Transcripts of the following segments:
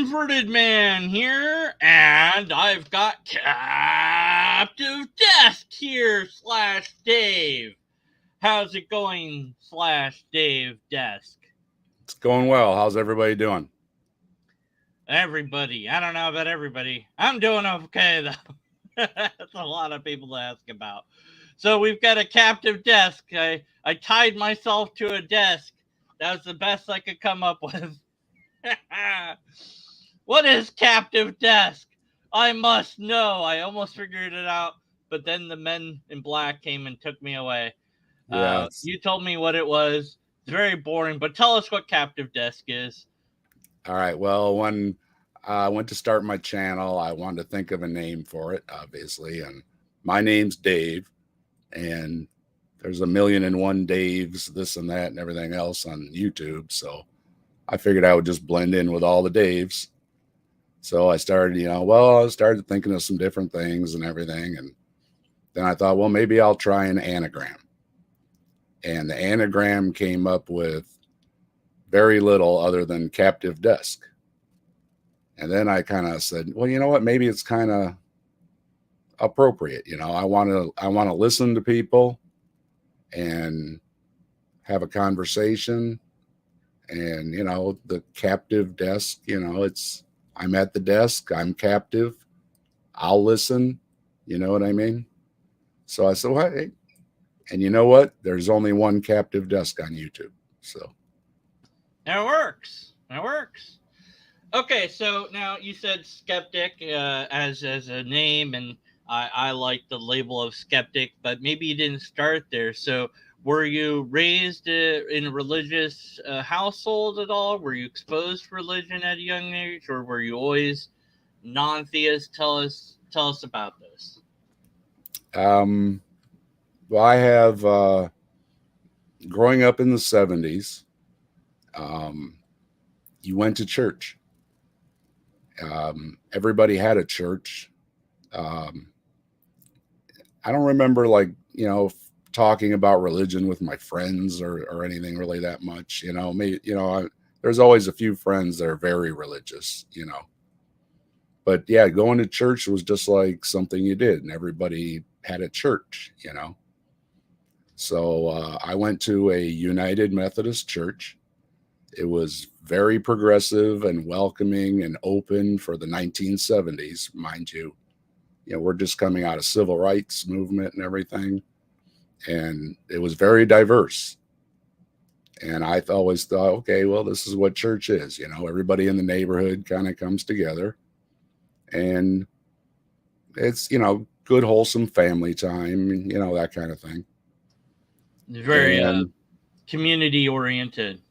Inverted Man here, and I've got Captive Desk here, /Dave. How's it going, /Dave Desk? It's going well. How's everybody doing? Everybody. I don't know about everybody. I'm doing okay, though. That's a lot of people to ask about. So we've got a captive desk. I tied myself to a desk. That was the best I could come up with. What is captive desk? I must know. I almost figured it out, but then the men in black came and took me away. Yeah. You told me what it was. It's very boring, but tell us what captive desk is. All right. Well, when I went to start my channel, I wanted to think of a name for it, obviously. And my name's Dave. And there's a million and one Daves, this and that, and everything else on YouTube. So I figured I would just blend in with all the Daves. So I started, I started thinking of some different things and everything. And then I thought, well, maybe I'll try an anagram. And the anagram came up with very little other than captive desk. And then I kind of said, well, you know what? Maybe it's kind of appropriate. I want to listen to people and have a conversation. And, the captive desk, I'm at the desk, I'm captive, I'll listen. You know what I mean? So I said, well, hey, and you know what? There's only one captive desk on YouTube. So it works. It works. Okay, so now you said skeptic as a name, and I like the label of skeptic, but maybe you didn't start there. So were you raised in a religious household at all? Were you exposed to religion at a young age, or were you always non-theist? Tell us about this. Well, I have growing up in the 70s, you went to church. Everybody had a church. I don't remember talking about religion with my friends or anything really that much. There's always a few friends that are very religious, but yeah, going to church was just like something you did, and everybody had a church, So I went to a United Methodist church. It was very progressive and welcoming and open for the 1970s, mind you. We're just coming out of civil rights movement and everything. And it was very diverse. And I always thought, okay, well, this is what church is. Everybody in the neighborhood kind of comes together. And it's, good, wholesome family time, that kind of thing. Very community oriented.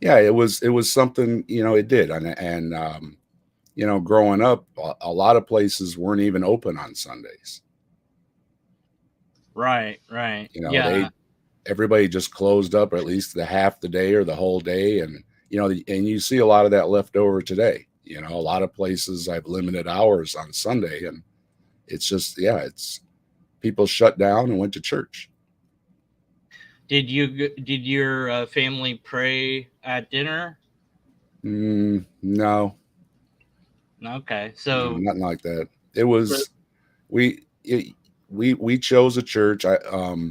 Yeah, it was something, it did. And growing up, a lot of places weren't even open on Sundays. Right. Everybody just closed up at least the half the day or the whole day. And, and you see a lot of that left over today. A lot of places have limited hours on Sunday, and it's just, it's people shut down and went to church. Did your family pray at dinner? No. Okay, so nothing like that. It was we chose a church. The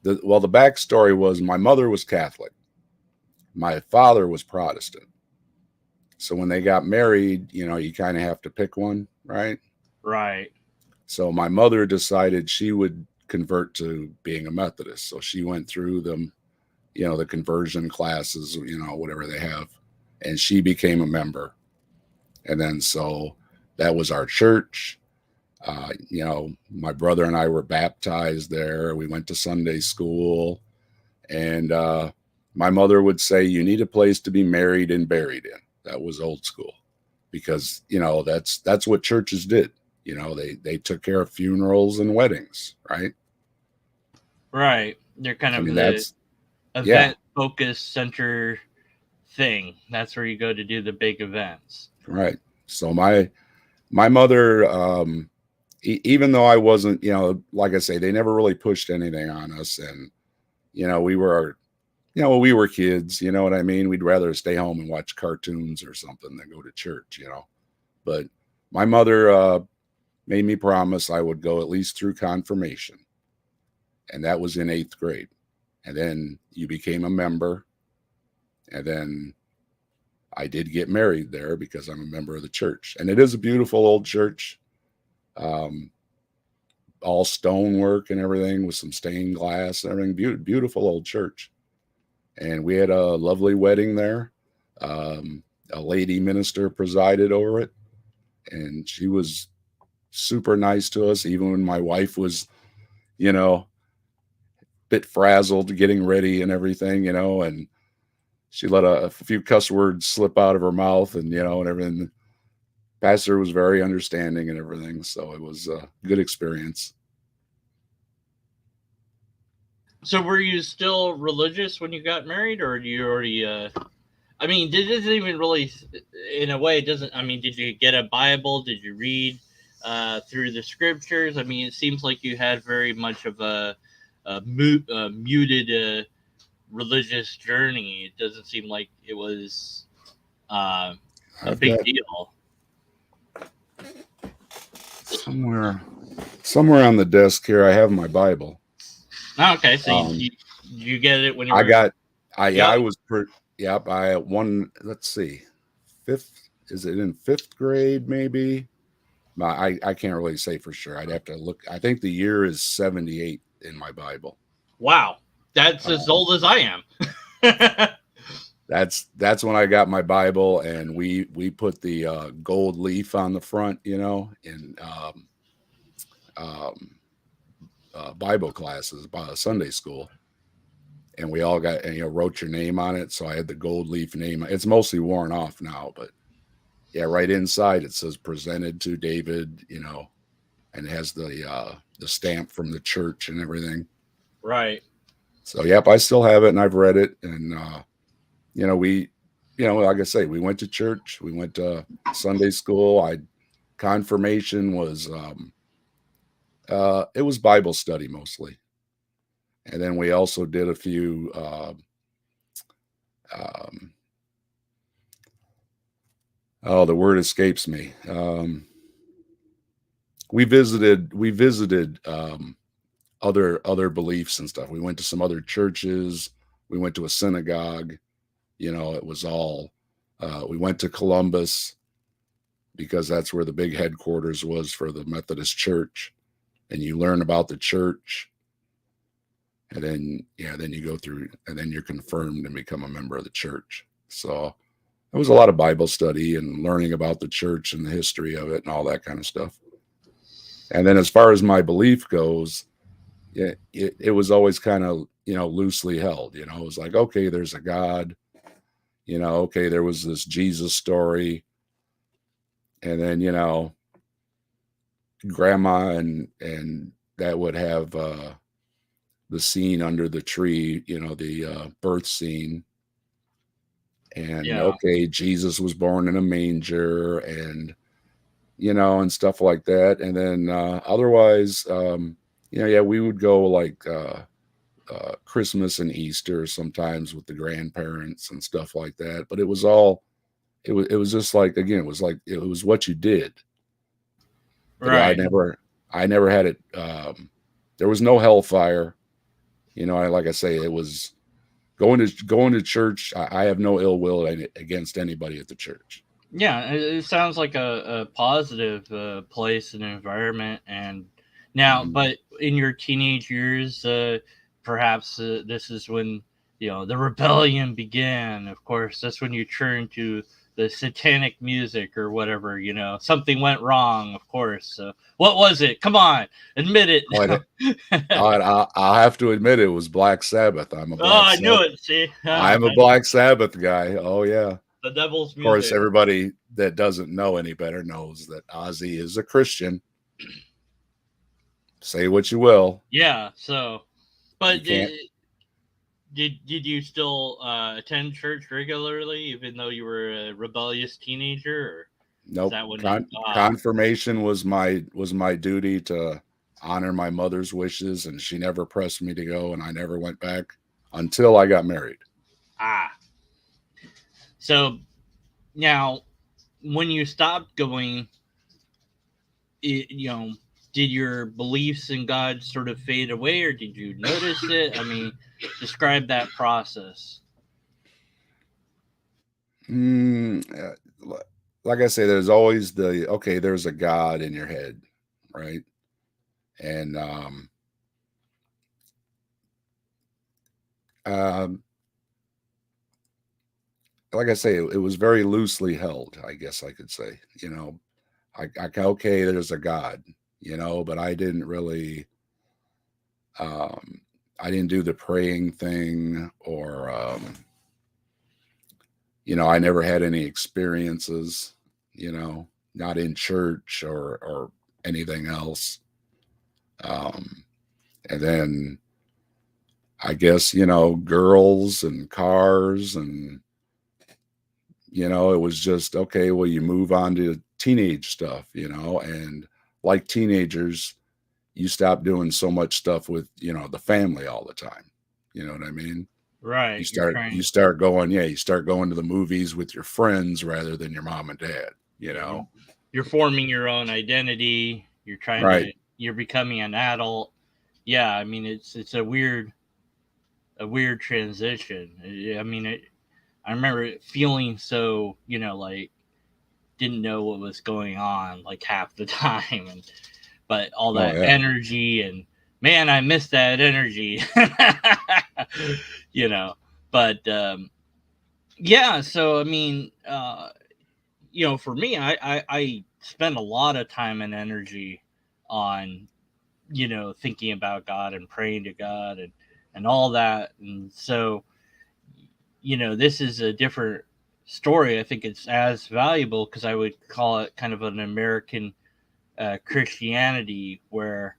backstory was my mother was Catholic, my father was Protestant. So when they got married, you kind of have to pick one, right? Right. So my mother decided she would convert to being a Methodist. So she went through them, the conversion classes, whatever they have, and she became a member. And then so that was our church. My brother and I were baptized there. We went to Sunday school, and my mother would say, you need a place to be married and buried in. That was old school, because, that's what churches did. They took care of funerals and weddings, right? Right. They're kind of the event focused center thing. That's where you go to do the big events. Right. So my mother, even though I wasn't, like I say, they never really pushed anything on us. And, we were when we were kids, you know what I mean? We'd rather stay home and watch cartoons or something than go to church, you know. But my mother made me promise I would go at least through confirmation, and that was in 8th grade. And then you became a member, and then I did get married there because I'm a member of the church, and it is a beautiful old church, um, all stonework and everything with some stained glass and everything. Beautiful old church, and we had a lovely wedding there. A lady minister presided over it, and she was super nice to us, even when my wife was, you know, bit frazzled getting ready and everything, and she let a few cuss words slip out of her mouth, and everything. Pastor was very understanding and everything, so it was a good experience. So were you still religious when you got married, or you already? I mean, did it even really, in a way, it doesn't. I mean, did you get a Bible? Did you read through the scriptures? I mean, it seems like you had very much of a muted religious journey. It doesn't seem like it was a I've big got deal. somewhere on the desk here. I have my Bible. Oh, okay, so Um, you get it when you I were got I yeah, young. I was yep. I one. Let's see, fifth. Is it in 5th grade? Maybe. I can't really say for sure. I'd have to look. I think the year is 78 in my Bible. Wow, that's as Um, old as I am. that's when I got my Bible, and we put the gold leaf on the front, in um, Bible classes, Sunday school, and we all got and wrote your name on it. So I had the gold leaf name. It's mostly worn off now, but yeah, right inside it says "Presented to David," and it has the stamp from the church and everything. Right. So yep, I still have it, and I've read it, and we, like I say, we went to church, we went to Sunday school. Confirmation was it was Bible study mostly, and then we also did a few. Um, oh, the word escapes me. We visited other beliefs and stuff. We went to some other churches. We went to a synagogue. It was all. We went to Columbus because that's where the big headquarters was for the Methodist Church, and you learn about the church, and then you go through, and then you're confirmed and become a member of the church. So it was a lot of Bible study and learning about the church and the history of it and all that kind of stuff. And then as far as my belief goes, it was always kind of loosely held. It was like, okay, there's a God. Okay, there was this Jesus story, and then grandma and that would have the scene under the tree, the birth scene, and Yeah. okay, Jesus was born in a manger, and stuff like that. And then otherwise, yeah, we would go like Christmas and Easter sometimes with the grandparents and stuff like that. But it was just like, again, it was what you did. But Right. I never had it. There was no hellfire. Like I say, it was going to church. I have no ill will against anybody at the church. Yeah, it sounds like a positive place and environment. And now, Mhm. but in your teenage years, perhaps this is when the rebellion began. Of course, that's when you turn to the satanic music or whatever. Something went wrong. Of course. What was it? Come on, admit it. Oh, I'll have to admit it was Black Sabbath. I'm a Oh, Black I knew Sabbath. it. See, I'm a Black Sabbath guy. Oh yeah. the devil's Of course, music. everybody that doesn't know any better knows that Ozzy is a Christian. Say what you will. Yeah. So, You but can't. did you still attend church regularly, even though you were a rebellious teenager? Or is Nope. that when you? Confirmation was my duty to honor my mother's wishes, and she never pressed me to go, and I never went back. until I got married. Ah. So now, when you stopped going, you know, did your beliefs in God sort of fade away, or did you notice it? I mean, describe that process. Like I say, there's always there's a God in your head, right? And um, like I say, it was very loosely held, I guess I could say. Okay, there's a God, but I didn't really, um, I didn't do the praying thing, or I never had any experiences, not in church or anything else. And then I guess, girls and cars, and it was just, okay, well, you move on to teenage stuff, and like teenagers, you stop doing so much stuff with, the family all the time. You know what I mean? You Right. You're start trying. you start going, yeah, you start going to the movies with your friends rather than your mom and dad, you Yeah, know? you're forming your own identity. You're trying Right. to. You're becoming an adult. Yeah, I mean, it's a weird transition. I mean, I remember it feeling so, like didn't know what was going on like half the time, and but all Oh that yeah. energy, and man, I miss that energy. you know, but yeah. So I mean, for me, I spend a lot of time and energy on thinking about God and praying to God and all that, and so this is a different story. I think it's as valuable because I would call it kind of an American Christianity where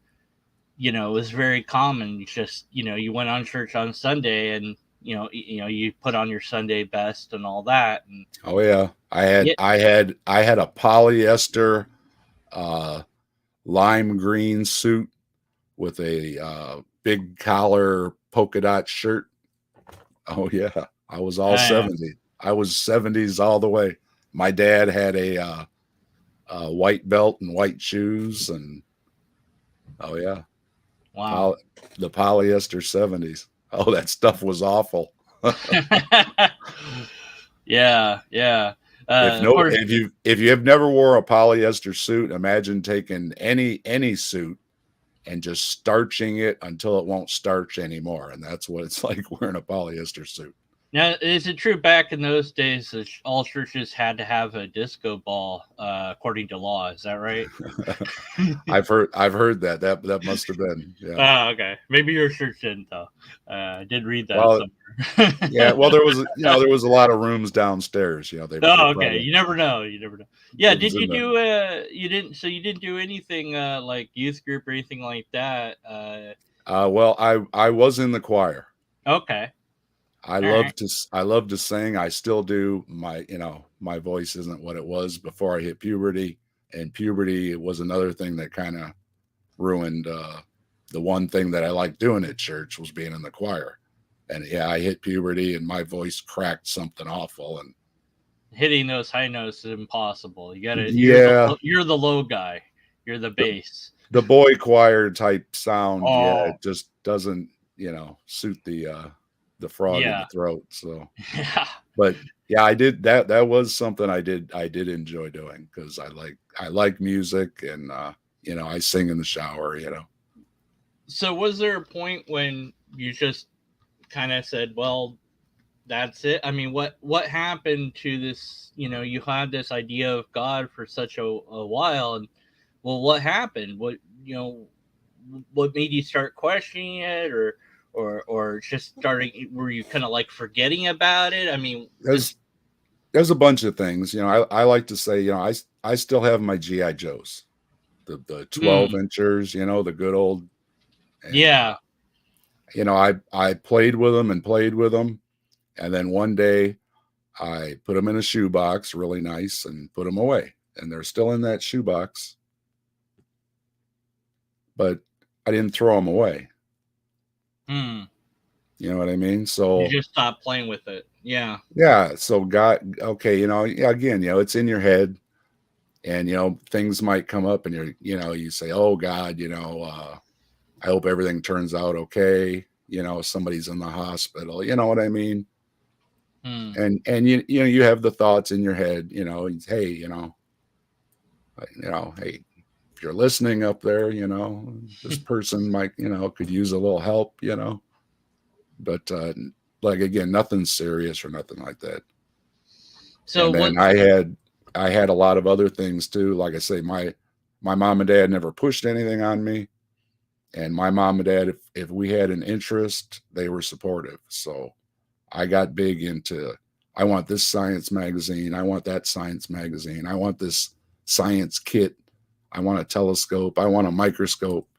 it was very common. You just you went on church on Sunday and you put on your Sunday best and all that. And Oh yeah. yeah, I had a polyester uh lime green suit with a big collar polka dot shirt. Oh yeah. I was all I, 70. I was 70s all the way. My dad had a white belt and white shoes, and oh yeah. wow. Poly, the polyester 70s. Oh, that stuff was awful. Yeah, yeah. If Of no, course, if you have never wore a polyester suit, imagine taking any suit and just starching it until it won't starch anymore, and that's what it's like wearing a polyester suit. now, is it true back in those days that all churches had to have a disco ball according to law? Is that right? I've heard that must have been, yeah. Oh, okay. Maybe your church didn't though. I did read that Well, yeah, somewhere. well, there was a lot of rooms downstairs. They Oh, okay. probably You never know. You never know. Yeah. it Did was you in the do? You didn't. So you didn't do anything like youth group or anything like that. well, I was in the choir. Okay. All right. I love to sing. I still do. My voice isn't what it was before I hit puberty, and puberty was another thing that kind of ruined the one thing that I liked doing at church was being in the choir. And yeah, I hit puberty and my voice cracked something awful. And Hitting those high notes is impossible. You gotta. yeah, You're the low guy. You're the the, bass. the boy choir type sound, yeah, Oh. it just doesn't, suit the frog in Yeah. the throat. So, Yeah. but yeah, I did that. That was something I did enjoy doing because I like music, and I sing in the shower. So was there a point when you just kind of said, "Well, that's it"? I mean, what happened to this? You had this idea of God for such a while, and well, what happened? What made you start questioning it, or just starting? Were you kind of like forgetting about it? I mean, There's there's a bunch of things. I like to say, I still have my GI Joes, the 12 mm, inchers, the good old, and yeah, I played with them and played with them, and then one day I put them in a shoebox, really nice, and put them away, and they're still in that shoebox, but I didn't throw them away. mm, You know what I mean? You So just stop playing with it. Yeah. yeah, so God, okay, yeah, again, it's in your head, and things might come up, and you say, "Oh God, I hope everything turns out okay." Somebody's in the hospital. You know what I mean? Hmm. And you have the thoughts in your head. Hey, hey, if you're listening up there, this person might, could use a little help. But like again, nothing serious or nothing like that. So And then what's I had a lot of other things too. Like I say, my mom and dad never pushed anything on me. And my mom and dad, if we had an interest, they were supportive. So I got big into, I want this science magazine. I want that science magazine. I want this science kit. I want a telescope. I want a microscope.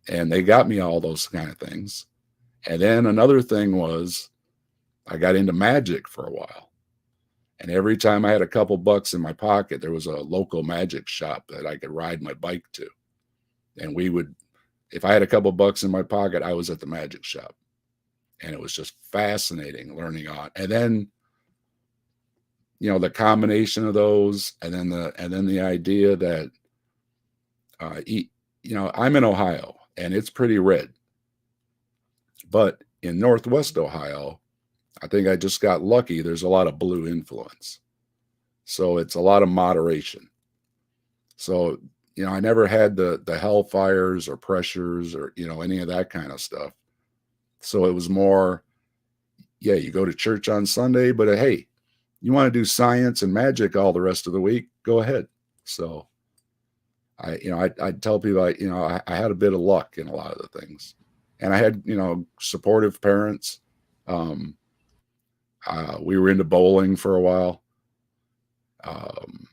And they got me all those kind of things. And then another thing was I got into magic for a while. And every time I had a couple bucks in my pocket, there was a local magic shop that I could ride my bike to. And if I had a couple bucks in my pocket, I was at the magic shop. And it was just fascinating learning on. And then, the combination of those, and then the idea that, I'm in Ohio and it's pretty red, but in Northwest Ohio, I think I just got lucky. There's a lot of blue influence. So it's a lot of moderation. So, I never had the hellfires or pressures or, any of that kind of stuff. So it was more, yeah, you go to church on Sunday, but hey, you want to do science and magic all the rest of the week, go ahead. So I tell people, I had a bit of luck in a lot of the things, and I had, supportive parents. Um, we were into bowling for a while. Um,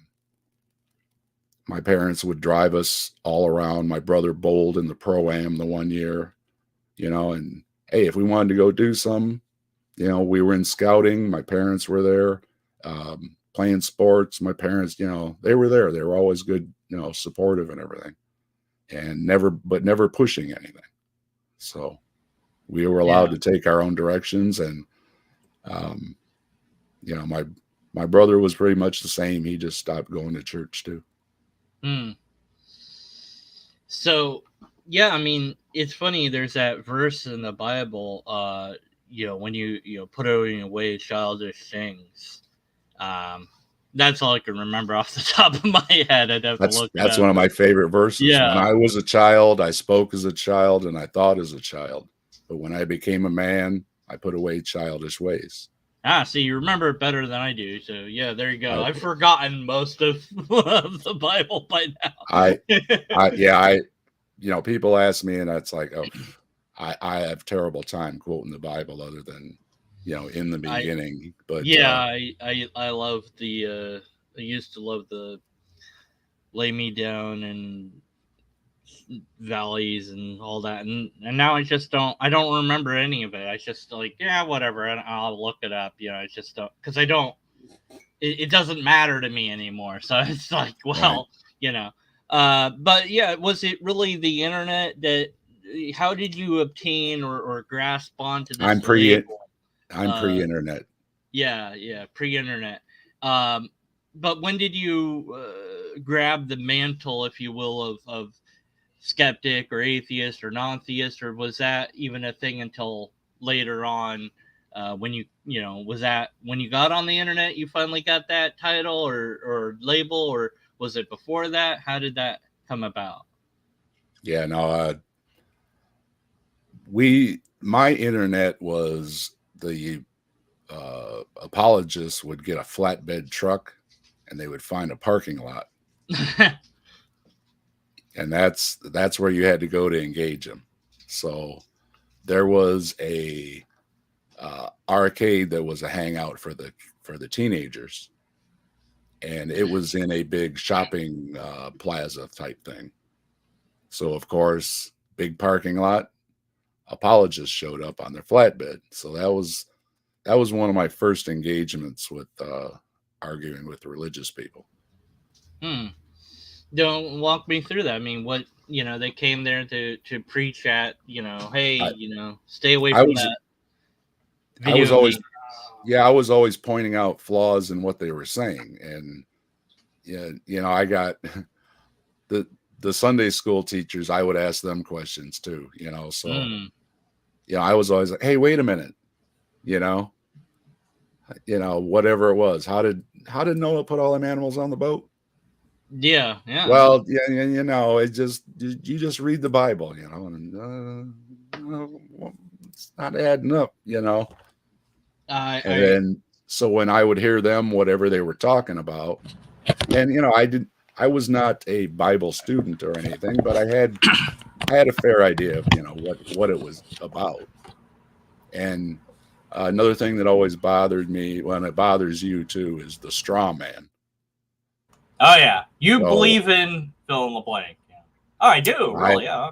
my parents would drive us all around. My brother bowled in the Pro-Am the one year, and hey, if we wanted to go do some, we were in scouting. My parents were there, playing sports. My parents, they were there. They were always good, supportive and everything, and never pushing anything. So we were allowed yeah. to take our own directions. And, um, my brother was pretty much the same. He just stopped going to church too. Hmm. So yeah, I mean, it's funny. There's that verse in the Bible. When you put away childish things. Um, that's all I can remember off the top of my head. I'd have to That's look it that's up. one of my favorite verses. When Yeah. I was a child, I spoke as a child and I thought as a child. But when I became a man, I put away childish ways. Ah, see, you remember it better than I do. So yeah, there you go. I I've forgotten most of, of the Bible by I now. yeah, people ask me and it's like, oh, I have terrible time quoting the Bible other than, in the I beginning. But yeah, I love the I used to love the lay me down and valleys and all that, and now I don't remember any of it. I just like, yeah, whatever, and I'll look it up. I just don't, because I don't, it doesn't matter to me anymore. So it's like, right. well, you know. But yeah, was it really the internet that? How did you obtain or grasp onto I'm this pre label? I'm Uh, pre-internet. yeah, pre-internet. Um, but when did you grab the mantle, if you will, of skeptic or atheist or non-theist, or was that even a thing until later on? When was that when you got on the internet, you finally got that title or label, or was it before that? How did that come about? Yeah, no, my internet was the apologists would get a flatbed truck and they would find a parking lot, and that's where you had to go to engage them. So there was a arcade that was a hangout for the teenagers, and it was in a big shopping plaza type thing. So of course, big parking lot, apologists showed up on their flatbed. So that was one of my first engagements with arguing with religious people. Hmm. Don't walk me through that. I mean, they came there to preach at, hey, I stay away I from was that. I was Video always, games. yeah, I was always pointing out flaws in what they were saying. And yeah, I got the Sunday school teachers, I would ask them questions too, so Mm. I was always like, hey, wait a minute, whatever it was. How did Noah put all them animals on the boat? Yeah, yeah. Well, yeah, it just you just read the Bible, and it's not adding up, And then so when I would hear them, whatever they were talking about, and I was not a Bible student or anything, but I had a fair idea of what it was about. And another thing that always bothered me, when it bothers you too, is the straw man. Oh yeah, you believe in fill in the blank. Yeah. Oh, I do really. Yeah.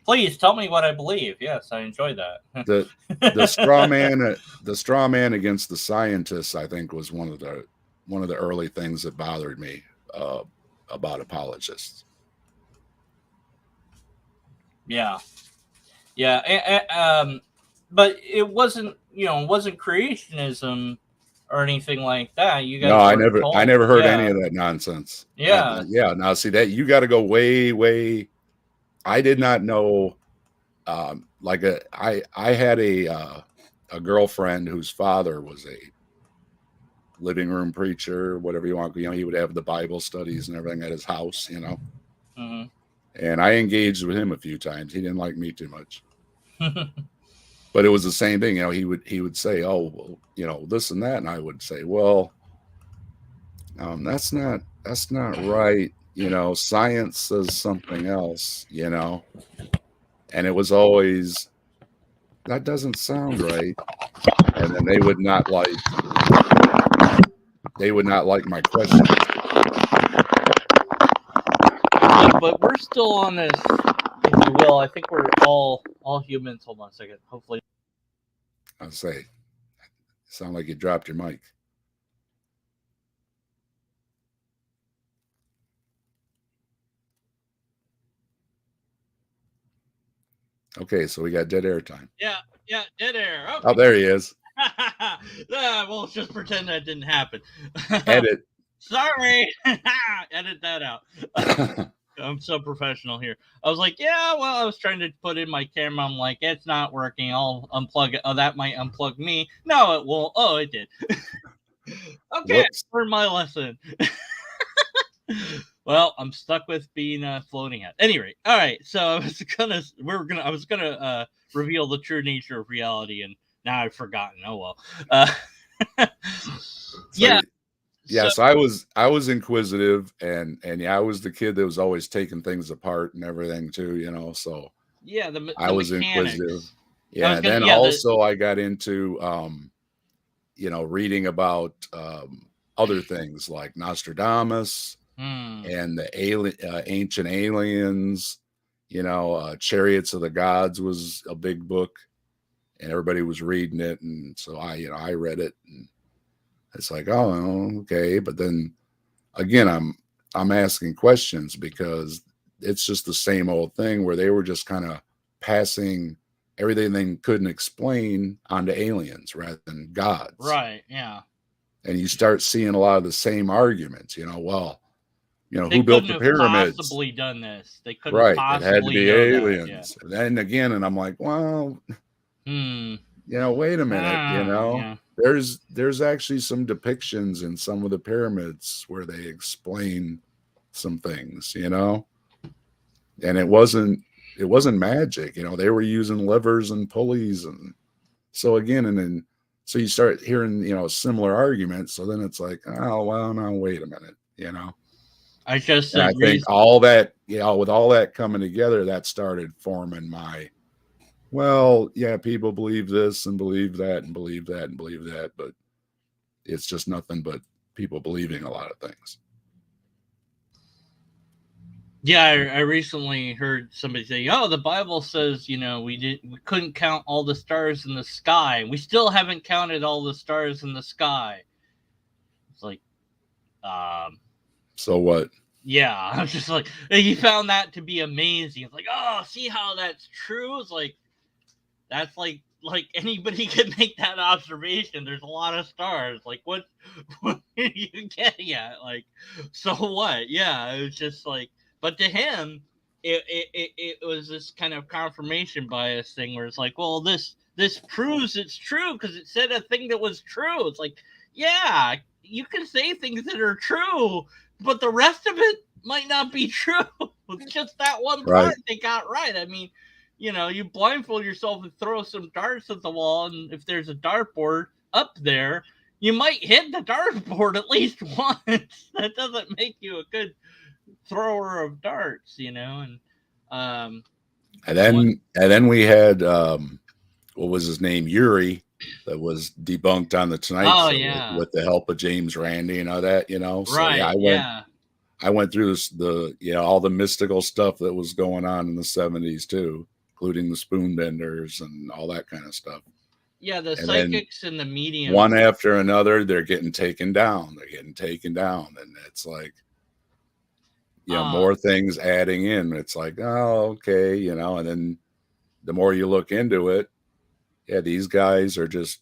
Please tell me what I believe. Yes, I enjoy that. the straw man against the scientists, I think, was one of the early things that bothered me about apologists. Yeah, yeah. But it wasn't, it wasn't creationism or anything like that. You guys, no, I never heard any of that nonsense. Yeah, yeah. Now, see that you got to go way. I did not know. I had a girlfriend whose father was a living room preacher, whatever you want. He would have the Bible studies and everything at his house, Mm-hmm. And I engaged with him a few times. He didn't like me too much. But it was the same thing, he would say, "Oh, well, this and that," and I would say, "Well, that's not right. Science says something else. And it was always, that doesn't sound right." And then they would not like my question. But we're still on this, if you will. I think we're all humans. Hold on a second. Hopefully. I'll say, sound like you dropped your mic. Okay, so we got dead air time. Yeah, dead air. Okay. Oh, there he is. Well, let's just pretend that didn't happen. Edit. Sorry. Edit that out. I'm so professional here. I was like, yeah, well, I was trying to put in my camera. I'm like, it's not working. I'll unplug it. Oh, that might unplug me. No, it won't. Oh, it did. Okay, learned my lesson. Well, I'm stuck with being floating at any rate. All right, so I was gonna reveal the true nature of reality, and now I've forgotten. Oh well. Yeah. Yeah, so I was inquisitive, and I was the kid that was always taking things apart and everything too, so yeah, I was inquisitive. Yeah, and then also I got into reading about other things like Nostradamus and the ancient aliens. Chariots of the Gods was a big book, and everybody was reading it, and so I read it, and it's like, oh, okay. But then again, I'm asking questions because it's just the same old thing where they were just kind of passing everything they couldn't explain onto aliens rather than gods. Right. Yeah. And you start seeing a lot of the same arguments, well, they who built the pyramids? Possibly done this. They couldn't right. Possibly it had to be aliens. Yeah. And then again, and I'm like, well, wait a minute, Yeah. There's actually some depictions in some of the pyramids where they explain some things, and it wasn't magic, they were using levers and pulleys, and so again, and then so you start hearing similar arguments. So then it's like, oh well, no, wait a minute, I think all that, with all that coming together, that started forming my, well, yeah, people believe this and believe that and believe that and believe that, but it's just nothing but people believing a lot of things. Yeah, I recently heard somebody say, "Oh, the Bible says, we couldn't count all the stars in the sky. We still haven't counted all the stars in the sky." It's like, so what? Yeah, I'm just like, he found that to be amazing. It's like, oh, see how that's true? It's like, that's like like anybody can make that observation. There's a lot of stars. Like what are you getting at? Like, so what? Yeah, it was just like, but to him, it was this kind of confirmation bias thing where it's like, well, this proves it's true because it said a thing that was true. It's like, yeah, you can say things that are true, but the rest of it might not be true. It's just that one part Right. they got right. I mean, you blindfold yourself and throw some darts at the wall, and if there's a dartboard up there, you might hit the dartboard at least once. That doesn't make you a good thrower of darts, and um, And then we had what was his name, Yuri, that was debunked on the Tonight oh Show yeah, with the help of James Randi and all that, So yeah, right, yeah, I went through all the mystical stuff that was going on in the 70s too, including the spoon benders and all that kind of stuff. yeah. The And then psychics and the mediums. one after another, they're getting taken down. They're getting taken down. And it's like, more things adding in. It's like, oh, okay, and then the more you look into it, yeah, these guys are just,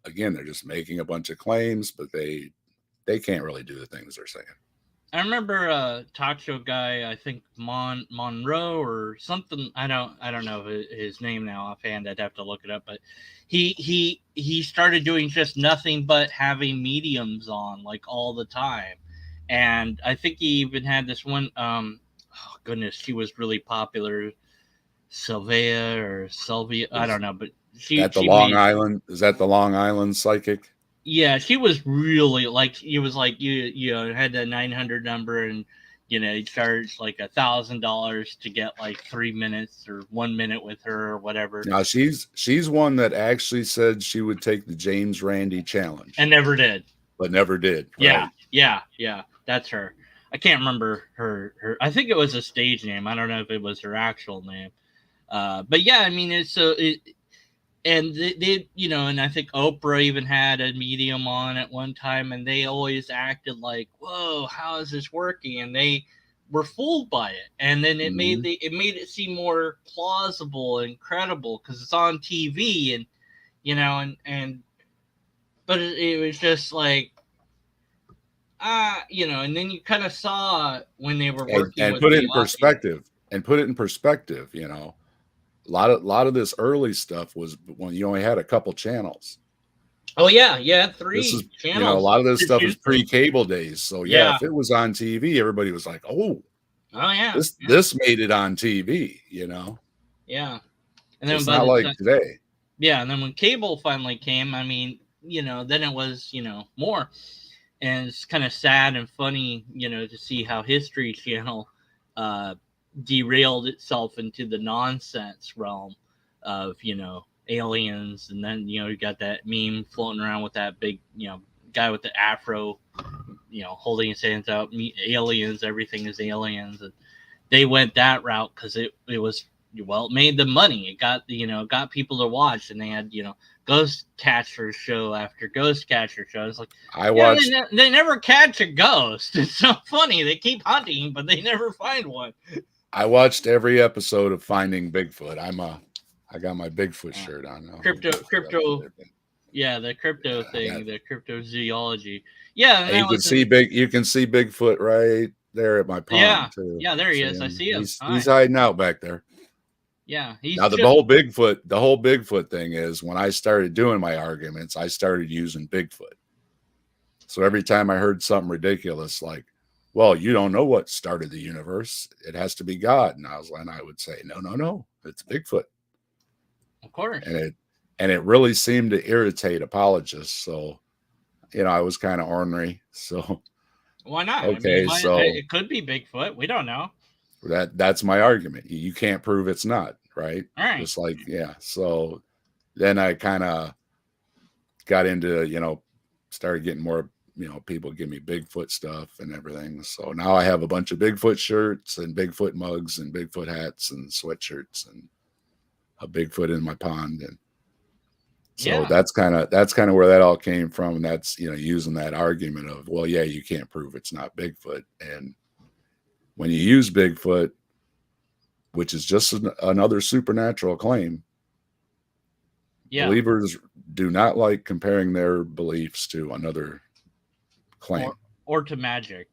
again, they're just making a bunch of claims, but they can't really do the things they're saying. I remember a talk show guy, I think Monroe or something. I don't know his name now offhand. I'd have to look it up. But he started doing just nothing but having mediums on like all the time, and I think he even had this one. Oh goodness, she was really popular, Sylvia. I don't know, but she At the she Long made, Island, is that the Long Island psychic? yeah, she was really like, it was like you had that 900 number, and you charged like $1,000 to get like 3 minutes or 1 minute with her or whatever, Now she's one that actually said she would take the James Randi challenge, and never did. but never did. Yeah, Right? yeah, that's her. I can't remember her. I think it was a stage name. I don't know if it was her actual name. But yeah, I mean, and they and I think Oprah even had a medium on at one time, and they always acted like, whoa, how is this working? And they were fooled by it, and then it made it seem more plausible and credible because it's on TV, and but it was just like, and then you kind of saw when they were working and with put it the in audience. perspective. A lot of this early stuff was when you only had a couple channels. Oh yeah, 3 This is channels. a lot of this to stuff choose is from. pre-cable days. So Yeah. if it was on TV, everybody was like, "Oh, yeah, this made it on TV." Yeah, and then It's by not the like time, today. yeah, and then when cable finally came, I mean, then it was more, and it's kind of sad and funny, to see how History Channel derailed itself into the nonsense realm of aliens, and then you got that meme floating around with that big guy with the afro holding his hands out, aliens, everything is aliens, and they went that route because it was, well, it made them money. It got people to watch, and they had Ghost Catcher show after Ghost Catcher show. It's like, I watched. they never catch a ghost. It's so funny. They keep hunting, but they never find one. I watched every episode of Finding Bigfoot. I got my Bigfoot shirt on now. Crypto. Yeah, the crypto thing, the cryptozoology. Yeah, and you can see Bigfoot right there at my pond too. Yeah, there he is. I see him. He's hiding out back there. Yeah, now the whole Bigfoot thing is, when I started doing my arguments, I started using Bigfoot. So every time I heard something ridiculous like, well, you don't know what started the universe, it has to be God, and I would say, no, it's Bigfoot. Of course. And it really seemed to irritate apologists. So, I was kind of ornery. So why not? Okay, so it could be Bigfoot. We don't know. That's my argument. You can't prove it's not, right? All right. Just like, yeah. So then I kind of got into, started getting more, people give me Bigfoot stuff and everything. So now I have a bunch of Bigfoot shirts and Bigfoot mugs and Bigfoot hats and sweatshirts and a Bigfoot in my pond. And so that's kind of where that all came from. And that's, using that argument of, well, yeah, you can't prove it's not Bigfoot. And when you use Bigfoot, which is just another supernatural claim, Yeah. Believers do not like comparing their beliefs to another claim or to magic.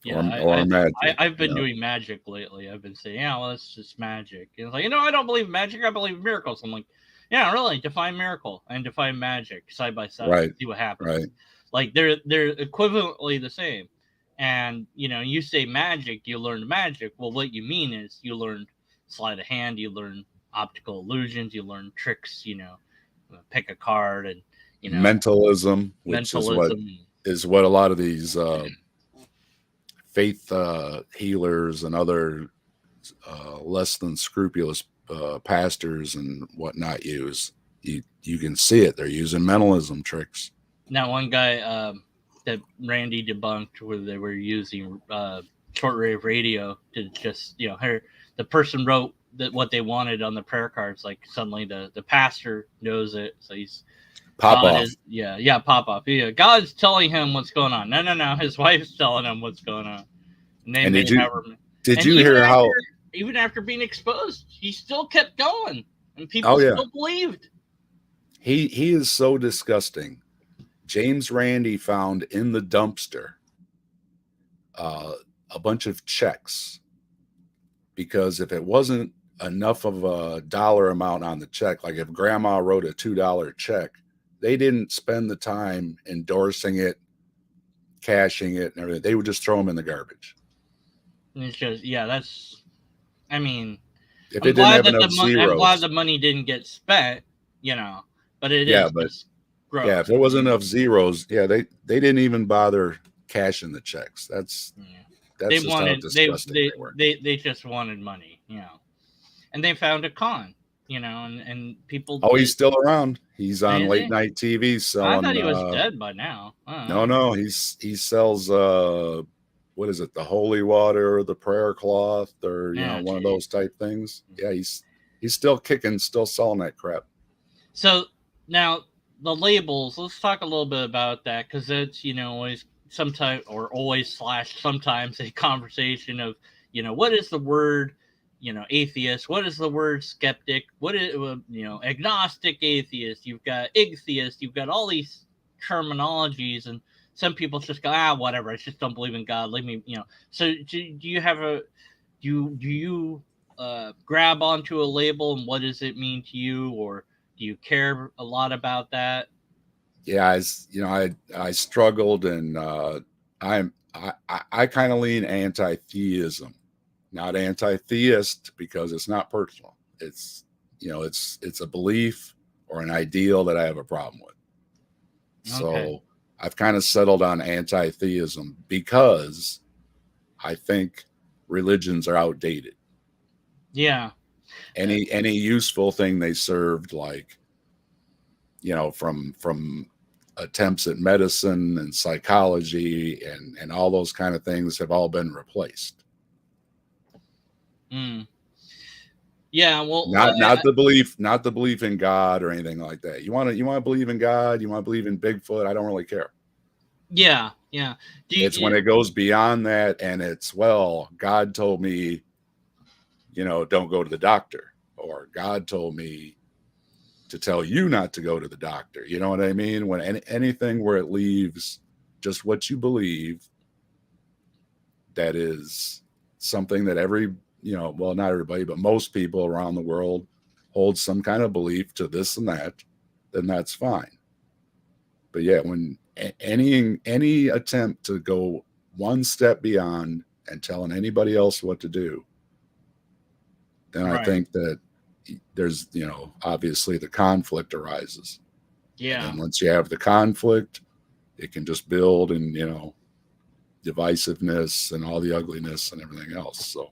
Yeah, or magic. I've been you know. doing magic lately. I've been saying, yeah, well, it's just magic. And it's like, I don't believe in magic. I believe in miracles. I'm like, yeah, really, define miracle and define magic side by side. Right. See what happens. Right. Like they're equivalently the same. And you say magic, you learn magic. Well, what you mean is you learn sleight of hand, you learn optical illusions, you learn tricks. Pick a card and mentalism, which is what a lot of these faith healers and other less than scrupulous pastors and whatnot use. You can see it. They're using mentalism tricks. Now, one guy that Randy debunked, where they were using shortwave radio to just, the person wrote what they wanted on the prayer cards. Like suddenly the pastor knows it, so he's pop off. Pop off. Yeah, God's telling him what's going on. No. His wife's telling him what's going on. And did you hear how even after being exposed, he still kept going, and people still believed. He is so disgusting. James Randi found in the dumpster a bunch of checks, because if it wasn't enough of a dollar amount on the check, like if grandma wrote a $2 check, they didn't spend the time endorsing it, cashing it, and everything. They would just throw them in the garbage. And it's just, that's, I mean, if it didn't have enough zeros, I'm glad the money didn't get spent, but it is. Gross. Yeah, if there wasn't enough zeros, they didn't even bother cashing the checks. That's they just wanted, how disgusting they were. They just wanted money, and they found a con, and people. Oh, he's still around. He's on late night TV selling. I thought he was dead by now. No, he sells what is it? The holy water, the prayer cloth, or one of those type things. Yeah, he's still kicking, still selling that crap. So now the labels. Let's talk a little bit about that, because it's always sometimes a conversation of what is the word atheist, what is the word skeptic, what is agnostic atheist, you've got igtheist, you've got all these terminologies, and some people just go, whatever, I just don't believe in God, leave me. So do you have do you grab onto a label, and what does it mean to you, or do you care a lot about that? Yeah, I struggled, and I kind of lean anti-theism, not anti-theist, because it's not personal. It's it's a belief or an ideal that I have a problem with. So I've kind of settled on anti-theism because I think religions are outdated. Yeah. Any useful thing they served, like from attempts at medicine and psychology and all those kind of things, have all been replaced. Yeah, well, not the belief in God or anything like that. You want to believe in God, you want to believe in Bigfoot, I don't really care. Yeah. It's when it goes beyond that, and it's, well, God told me, don't go to the doctor, or God told me to tell you not to go to the doctor. You know what I mean? When anything where it leaves just what you believe, that is something that well, not everybody, but most people around the world hold some kind of belief to this and that, then that's fine. But yeah, when any attempt to go one step beyond and telling anybody else what to do, then I think that there's, obviously the conflict arises. Yeah. And once you have the conflict, it can just build, and, divisiveness and all the ugliness and everything else. So,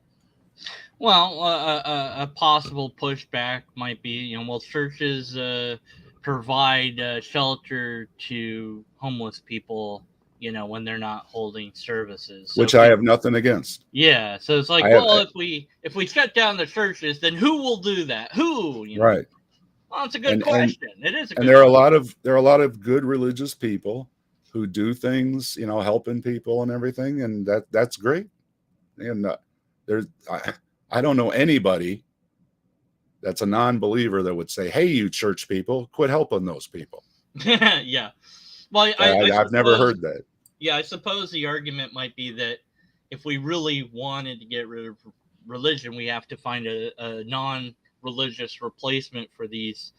well, a possible pushback might be, will churches provide shelter to homeless people, when they're not holding services? Which I have nothing against. Yeah, so it's like, if we shut down the churches, then who will do that? Who? Right. Well, it's a good question. It is. And there are a lot of good religious people who do things, helping people and everything, and that's great. And I don't know anybody that's a non-believer that would say, hey, you church people, quit helping those people. Yeah. Well, I've never heard that. Yeah, I suppose the argument might be that if we really wanted to get rid of religion, we have to find a non-religious replacement for these,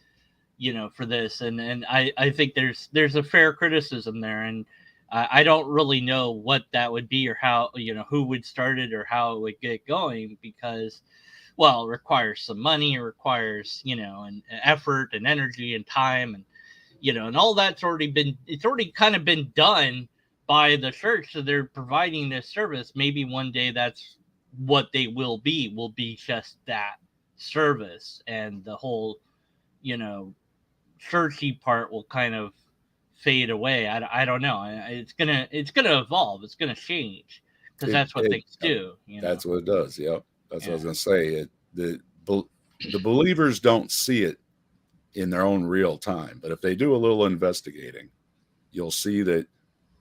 for this. And I think there's a fair criticism there, and I don't really know what that would be or how, who would start it or how it would get going, because, well, it requires some money, it requires, and effort and energy and time, and and all that's already kind of been done by the church. So they're providing this service. Maybe one day that's what they will be just that service, and the whole, churchy part will kind of fade away. I don't know. It's gonna evolve. It's gonna change, because that's what things do. That's what it does. Yep. That's what I was gonna say. The believers don't see it in their own real time, but if they do a little investigating, you'll see that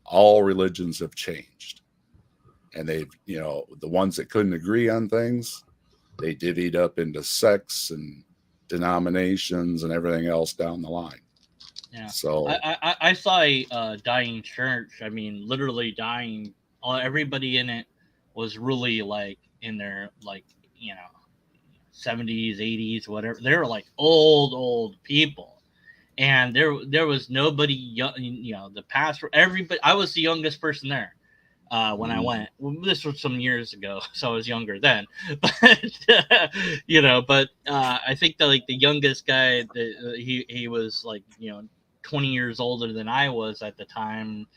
all religions have changed, and they've, the ones that couldn't agree on things, they divvied up into sects and denominations and everything else down the line. Yeah. So I saw a dying church. I mean, literally dying. Everybody in it was really like in their 70s, 80s, whatever. They were like old people, and there was nobody young. The pastor, everybody. I was the youngest person there when I went. Well, this was some years ago, so I was younger then. But but I think that the youngest guy, he was 20 years older than I was at the time,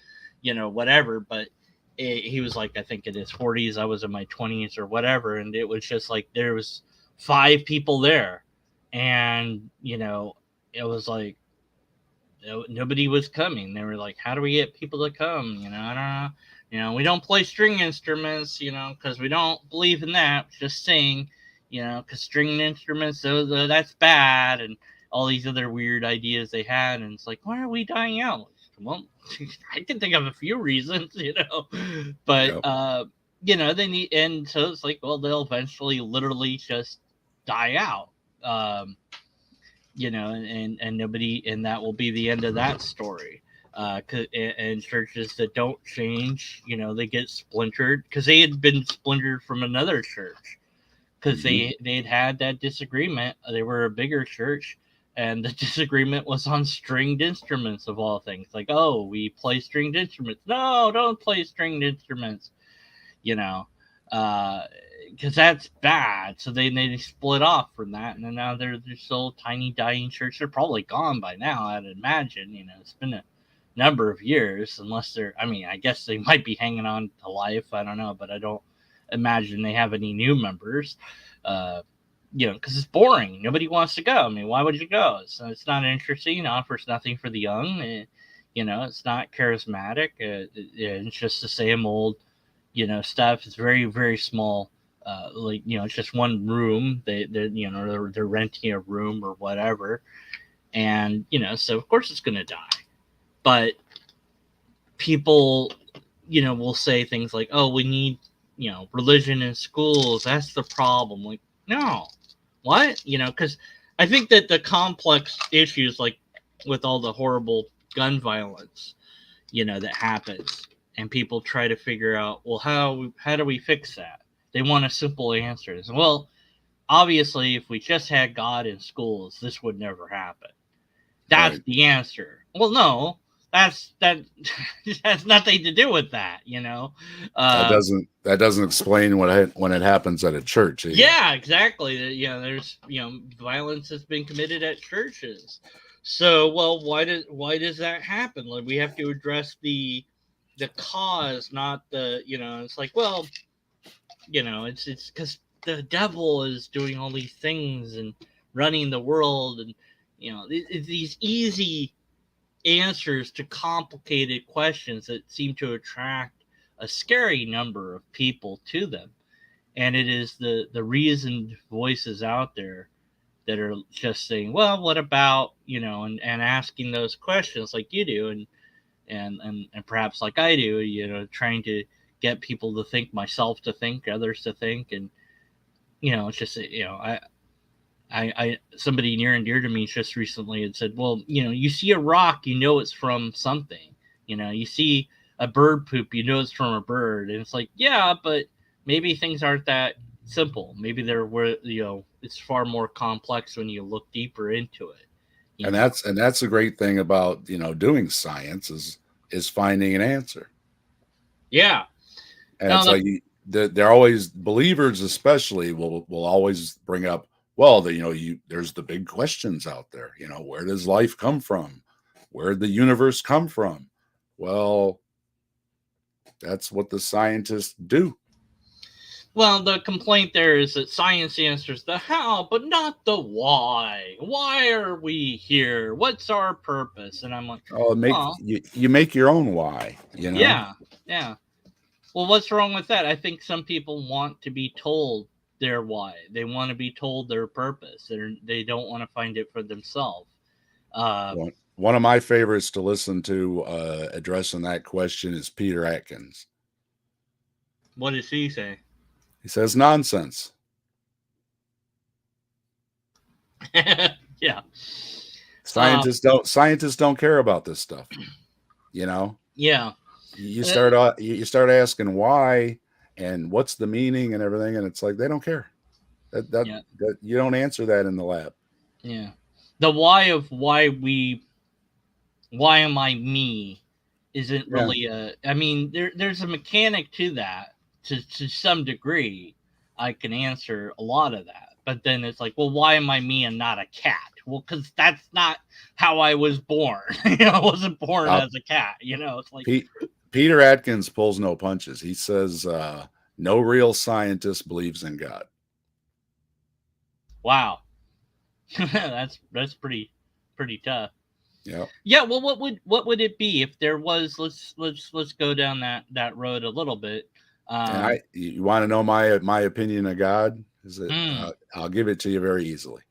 whatever. But he was I think in his 40s. I was in my 20s or whatever, and it was just there was 5 people there, and it was nobody was coming. They were like, how do we get people to come? I don't know. We don't play string instruments, because we don't believe in that. Just saying, because string instruments, that's bad, and all these other weird ideas they had. And it's why are we dying out? Well, I can think of a few reasons, but they need, and so it's well, they'll eventually literally just die out, and nobody, and that will be the end of that story. And churches that don't change, they get splintered, because they had been splintered from another church, because they'd had that disagreement. They were a bigger church, and the disagreement was on stringed instruments, of all things. Oh, we play stringed instruments. No, don't play stringed instruments. Because that's bad. So they split off from that, and then now they're still tiny dying church. They're probably gone by now, I'd imagine. It's been a number of years, unless they're, I guess they might be hanging on to life. I don't know, but I don't imagine they have any new members. Because it's boring. Nobody wants to go. Why would you go? It's not interesting. It offers nothing for the young. It's not charismatic. It's just the same old, stuff. It's very, very small. It's just one room. They're renting a room or whatever, and so of course it's going to die. But people, will say things like, "Oh, we need, religion in schools. That's the problem." No, what? Because I think that the complex issues, with all the horrible gun violence, that happens, and people try to figure out, well, how do we fix that? They want a simple answer. Well, obviously, if we just had God in schools, this would never happen. That's right. The answer. Well, no, that has nothing to do with that. That doesn't explain when it happens at a church either. Yeah, exactly. There's violence has been committed at churches. So, well, why does that happen? We have to address the cause, not the it's well, it's because the devil is doing all these things and running the world, and it's these easy answers to complicated questions that seem to attract a scary number of people to them. And it is the reasoned voices out there that are just saying, well, what about, and asking those questions like you do, and perhaps like I do, trying to get people to think, myself to think, others to think. And it's just, somebody near and dear to me just recently had said, well, you see a rock, it's from something. You see a bird poop, it's from a bird. And it's like, yeah, but maybe things aren't that simple. Maybe it's far more complex when you look deeper into it. And that's a great thing about, doing science is finding an answer. Yeah. And it's like they're always, believers especially will always bring up, well, there's the big questions out there. Where does life come from? Where did the universe come from? Well, that's what the scientists do. Well, the complaint there is that science answers the how, but not the why. Why are we here? What's our purpose? And I'm like, you make your own why, Yeah. Well, what's wrong with that? I think some people want to be told their why. They want to be told their purpose. They don't want to find it for themselves. One of my favorites to listen to addressing that question is Peter Atkins. What does he say? He says nonsense. Yeah. Scientists don't care about this stuff. Yeah. You start asking why and what's the meaning and everything, and it's like they don't care. That you don't answer that in the lab. Yeah. The why of why am I me isn't really there's a mechanic to that to some degree. I can answer a lot of that, but then it's like, well, why am I me and not a cat? Well, because that's not how I was born. I wasn't born as a cat. It's like Peter Atkins pulls no punches. He says no real scientist believes in God. Wow. that's pretty tough. Yeah. Yeah. Well, what would it be if there was? Let's go down that road a little bit. You want to know my opinion of God? I'll give it to you very easily.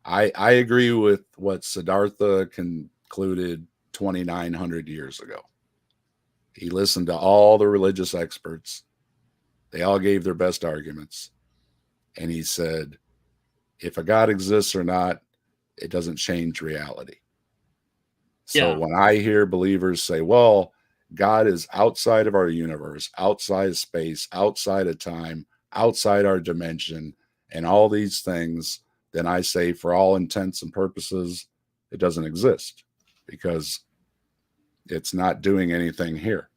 I agree with what Siddhartha concluded 2,900 years ago. He listened to all the religious experts. They all gave their best arguments. And he said, if a God exists or not, it doesn't change reality. So when I hear believers say, well, God is outside of our universe, outside of space, outside of time, outside our dimension, and all these things, then I say, for all intents and purposes, it doesn't exist because it's not doing anything here.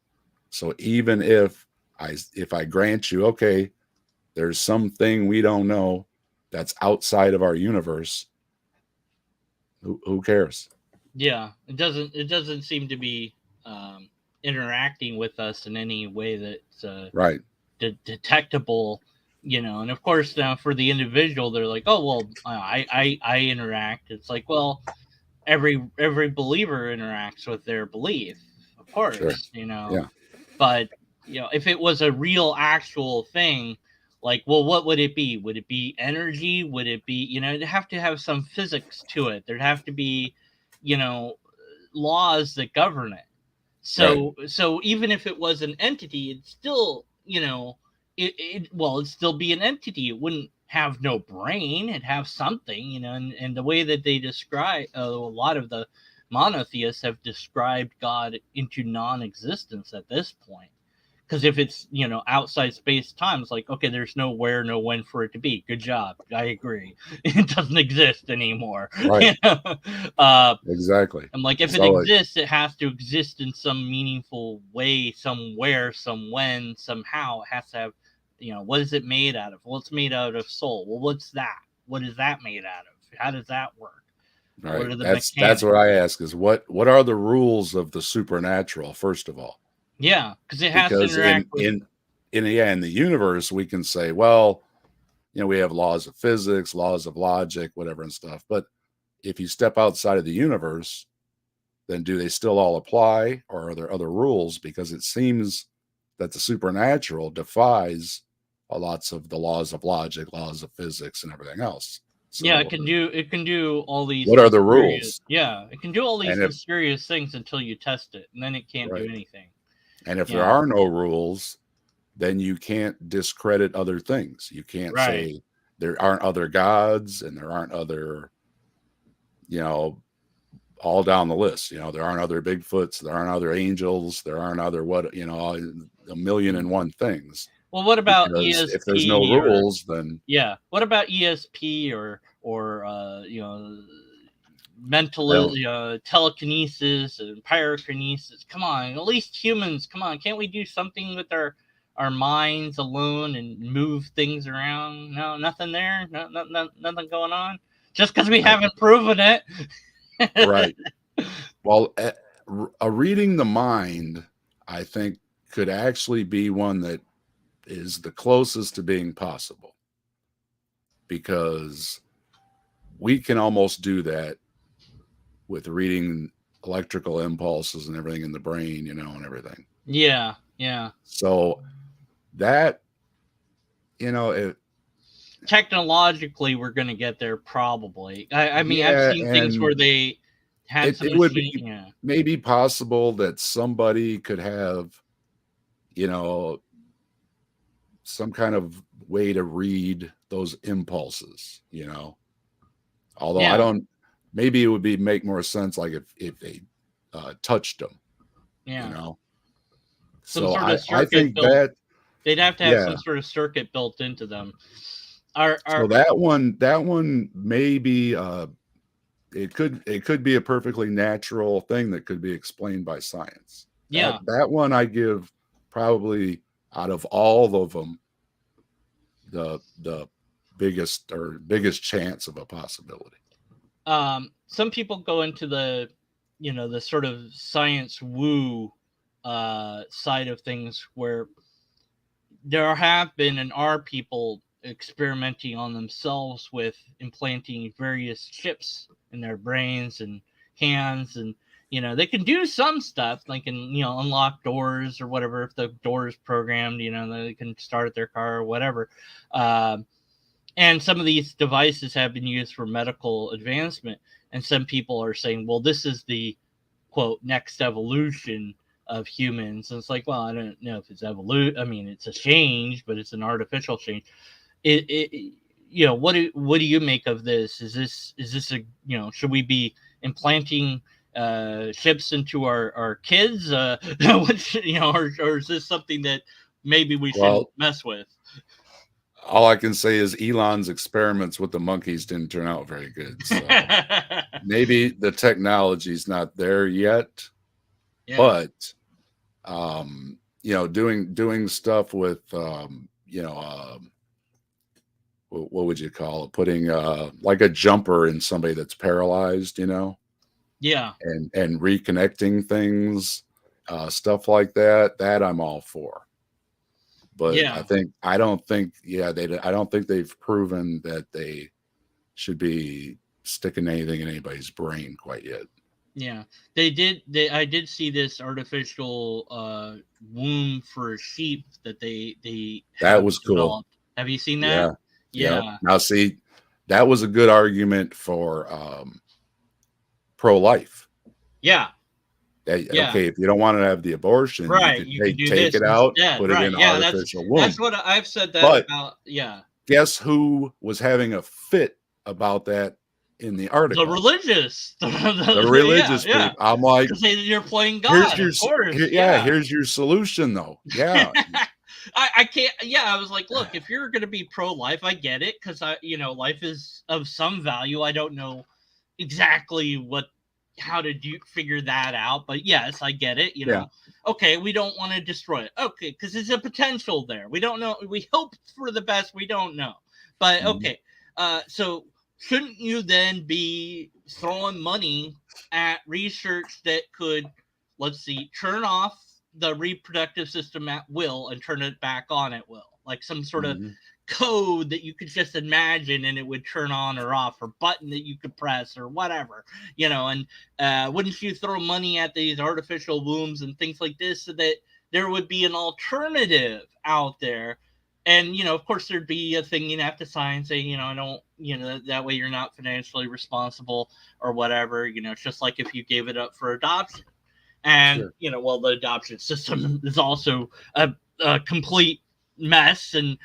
So even if I grant you, okay, there's something we don't know that's outside of our universe, who cares? Yeah, it doesn't seem to be interacting with us in any way that's right. Detectable, and of course now for the individual, they're like, oh, well, I interact. It's like, well, every believer interacts with their belief, of course. Sure. But if it was a real actual thing, like, well, what would it be? Would it be energy? Would it be, it'd have to have some physics to it. There'd have to be, laws that govern it. So even if it was an entity, it's still, it'd still be an entity. It wouldn't have no brain. It'd have something, and the way that they describe, a lot of the monotheists have described God into non-existence at this point. Because if it's, outside space-time, it's like, okay, there's no where, no when for it to be. Good job. I agree. It doesn't exist anymore. Right. Exactly. I'm like, if it exists, it has to exist in some meaningful way, somewhere, some when, somehow. It has to have, what is it made out of? Well, it's made out of soul. Well, what's that? What is that made out of? How does that work? Right. That's what I ask is what are the rules of the supernatural, first of all? Yeah, because it has to interact in the universe, we can say, well, we have laws of physics, laws of logic, whatever and stuff. But if you step outside of the universe, then do they still all apply, or are there other rules? Because it seems that the supernatural defies lots of the laws of logic, laws of physics, and everything else. So, yeah, it can do all these. What are the rules? Yeah, it can do all these mysterious things until you test it, and then it can't do anything. And if there are no rules, then you can't discredit other things. You can't say there aren't other gods, and there aren't other, all down the list. There aren't other Bigfoots, there aren't other angels, there aren't other a million and one things. Well, what about Because ESP? if there's no rules, then yeah. What about ESP or mental telekinesis and pyrokinesis? Come on, at least humans. Come on, can't we do something with our minds alone and move things around? No, nothing there. Nothing going on. Just because we haven't proven it. right. Well, a reading the mind, I think, could actually be one that is the closest to being possible, because we can almost do that with reading electrical impulses and everything in the brain, and everything. Yeah. So that, technologically we're going to get there probably. I mean, yeah, I've seen things where they had it would be maybe possible that somebody could have, some kind of way to read those impulses, although I don't, maybe it would make more sense like if they touched them, so I think that they'd have to have some sort of circuit built into them. So that one maybe it could be a perfectly natural thing that could be explained by science. That one I give probably, out of all of them, the biggest chance of a possibility. Some people go into the the sort of science woo side of things, where there have been and are people experimenting on themselves with implanting various chips in their brains and hands, and they can do some stuff, like can unlock doors or whatever. If the door is programmed, they can start their car or whatever. And some of these devices have been used for medical advancement, and some people are saying, well, this is the quote next evolution of humans. And it's like, well, I don't know if it's evolution. I mean, it's a change, but it's an artificial change. What do you make of this? Is this a should we be implanting chips into our kids? Or is this something that maybe we shouldn't mess with? All I can say is Elon's experiments with the monkeys didn't turn out very good. So maybe the technology's not there yet, but doing stuff with what would you call it? Putting like a jumper in somebody that's paralyzed, and reconnecting things, stuff like that. That I'm all for. But I don't think they've proven that they should be sticking anything in anybody's brain quite yet. Yeah, they did. I did see this artificial womb for a sheep that they that was developed. Cool. Have you seen that? Yeah. Now see, that was a good argument for pro-life. Yeah. Okay, if you don't want to have the abortion, right? You can take it out, put it in artificial womb. That's what I've said that about. Yeah. Guess who was having a fit about that in the article? The religious. The religious people. I'm like, you're playing God. Here's your solution, though. Yeah. I can't. Yeah, I was like, look, if you're going to be pro-life, I get it, because life is of some value. I don't know exactly how to figure that out, but yes, I get it. Okay, we don't want to destroy it. Okay, because there's a potential there. We don't know. We hope for the best. We don't know, but okay. So shouldn't you then be throwing money at research that could, let's see, turn off the reproductive system at will and turn it back on at will, like some sort of code that you could just imagine and it would turn on or off, or button that you could press or whatever, and wouldn't you throw money at these artificial wombs and things like this so that there would be an alternative out there? And of course there'd be a thing you'd have to sign, say, I don't, that way you're not financially responsible or whatever. It's just like if you gave it up for adoption. And the adoption system is also a complete mess, and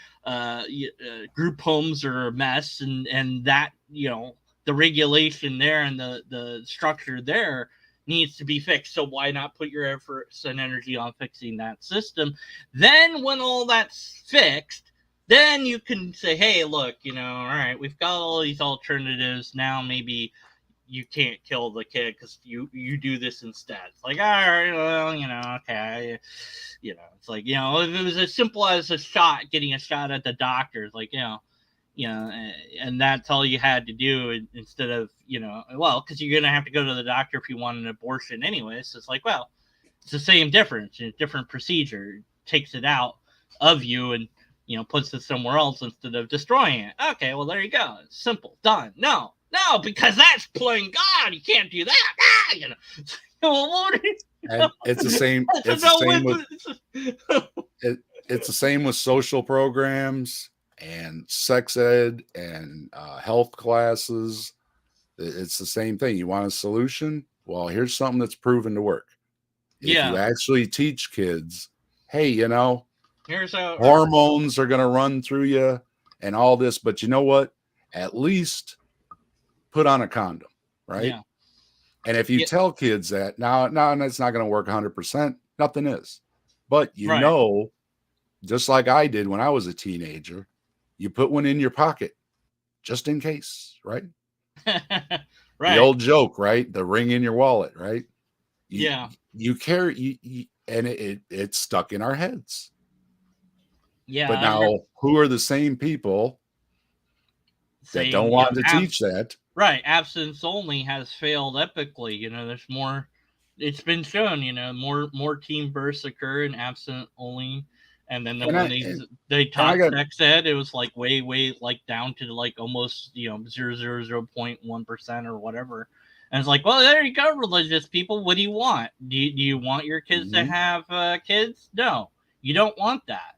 group homes are a mess, and that, the regulation there and the structure there needs to be fixed. So why not put your efforts and energy on fixing that system? Then when all that's fixed, then you can say, hey, look, all right, we've got all these alternatives. Now maybe you can't kill the kid because you do this instead. It's like, all right, well, okay. It's like, if it was as simple as getting a shot at the doctor, it's like, and that's all you had to do instead of, well, because you're going to have to go to the doctor if you want an abortion anyway. So it's like, well, it's the same difference, a different procedure. It takes it out of you and, puts it somewhere else instead of destroying it. Okay, well, there you go. It's simple. Done. No, because that's playing God. You can't do that. Well, it's the same. It's the same with social programs and sex ed and health classes. It's the same thing. You want a solution? Well, here's something that's proven to work. If you actually teach kids, hey, here's how hormones are going to run through you and all this, but you know what? At least put on a condom, right? Yeah. And if you tell kids that, now it's not going to work 100%. Nothing is. But just like I did when I was a teenager, you put one in your pocket just in case, right? Right. The old joke, right? The ring in your wallet, right? You carry, and it's stuck in our heads. Yeah. But now, who are the same people that don't want to teach that? Right. Abstinence only has failed epically. There's more. It's been shown, more teen births occur in abstinent only. And then when they taught sex ed, it was like way, like down to like almost, 0.1% or whatever. And it's like, well, there you go, religious people. What do you want? Do you want your kids to have kids? No, you don't want that.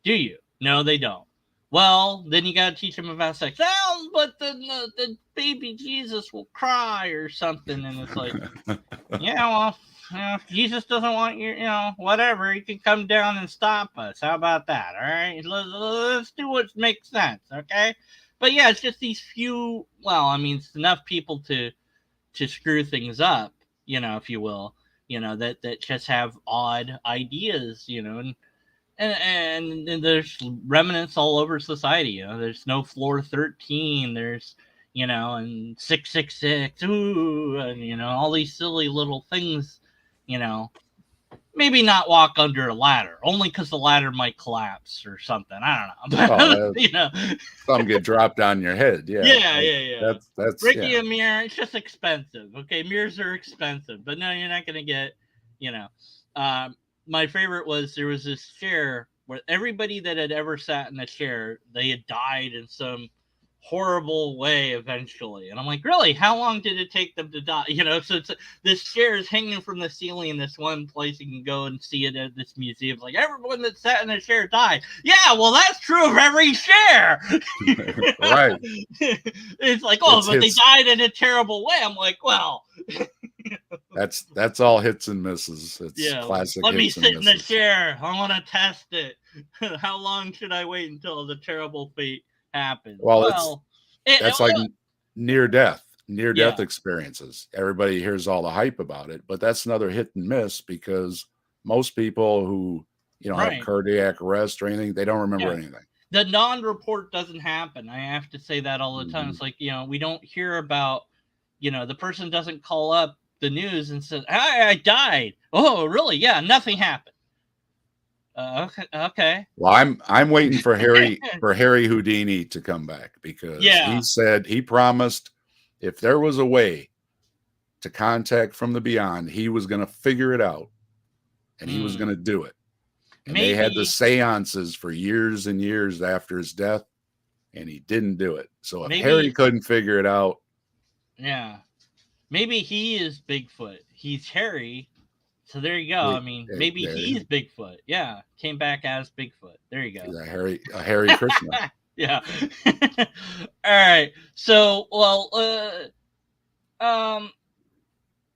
Do you? No, they don't. Well, then you got to teach them about sex. Oh, but the baby Jesus will cry or something. And it's like, if Jesus doesn't want you, whatever, he can come down and stop us. How about that? All right, let's do what makes sense, okay? But yeah, it's just these few. Well, I mean, it's enough people to screw things up, if you will. That just have odd ideas, and there's remnants all over society. There's no floor 13. There's and 666. Ooh, and all these silly little things. Maybe not walk under a ladder, only because the ladder might collapse or something. I don't know. Some get dropped on your head. Yeah. That's Ricky a mirror. It's just expensive. Okay, mirrors are expensive, but no, you're not gonna get. My favorite was there was this chair where everybody that had ever sat in the chair, they had died in some horrible way eventually. And I'm like, really? How long did it take them to die? So this chair is hanging from the ceiling in this one place. You can go and see it at this museum. It's like, everyone that sat in a chair died. Yeah, well, that's true of every chair. Right. It's like, they died in a terrible way. I'm like, well... That's all hits and misses. It's classic. Let me sit in the chair. I want to test it. How long should I wait until the terrible fate happens? Well, that's like near death experiences. Everybody hears all the hype about it, but that's another hit and miss because most people who have cardiac arrest or anything, they don't remember anything. The non-report doesn't happen. I have to say that all the time. It's like, we don't hear about, the person doesn't call up the news and says, I died. Oh, really? Yeah, nothing happened. Okay. Well, I'm waiting for Harry Houdini to come back because he said he promised if there was a way to contact from the beyond, he was going to figure it out and he was going to do it. And they had the seances for years and years after his death, and he didn't do it. So if Harry couldn't figure it out, maybe he is Bigfoot. He's Harry. So there you go. Maybe he's Bigfoot. Yeah. Came back as Bigfoot. There you go. He's a Harry Krishna. Yeah. All right. So,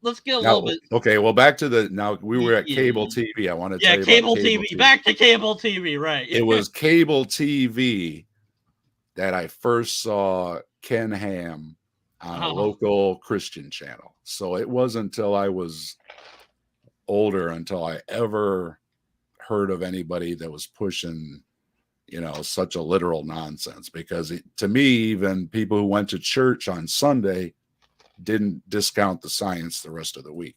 let's get a Now, little bit. okay, well, back to now we were at Yeah. cable TV. I want to Yeah, tell you cable about TV. Back to cable TV, right? It was cable TV that I first saw Ken Ham on a Oh. local Christian channel. So it wasn't until I was older until I ever heard of anybody that was pushing, such a literal nonsense. Because to me, even people who went to church on Sunday didn't discount the science the rest of the week.